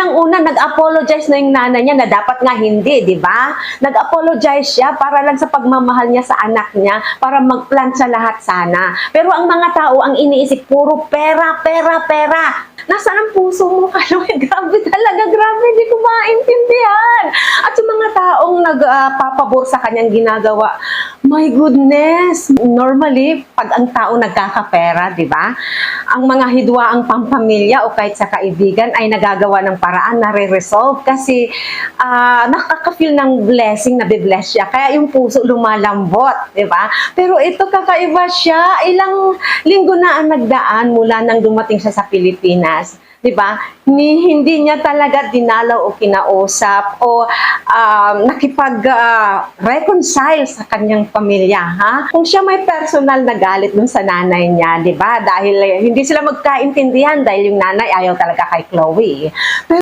unang-una, nag-apologize na yung nanay niya na dapat nga hindi, di ba? Nag-apologize siya para lang sa pagmamahal niya sa anak niya, para mag-plan sa lahat sana. Pero ang mga tao, ang iniisip, puro pera, pera, pera. Nasaan ang puso mo, Kaloy? Grabe talaga, grabe, hindi ko maintindihan. At yung mga taong nagpapabor sa kanyang ginagawa, my goodness! Normally, pag ang tao nagkakapera, di ba? Ang mga hidwaang pampamilya o kahit sa kaibigan ay nagagawa ng paraan, nare-resolve kasi nakaka-feel ng blessing, nabibless siya. Kaya yung puso lumalambot, di ba? Pero ito kakaiba siya. Ilang linggo na ang nagdaan mula nang dumating siya sa Pilipinas. 'Di ba? Hindi niya talaga dinalaw o kinausap o nakipag-reconcile sa kanyang pamilya, ha? Kung siya may personal na galit dun sa nanay niya, 'di ba? Dahil hindi sila magkaintindihan dahil yung nanay ayaw talaga kay Chloe.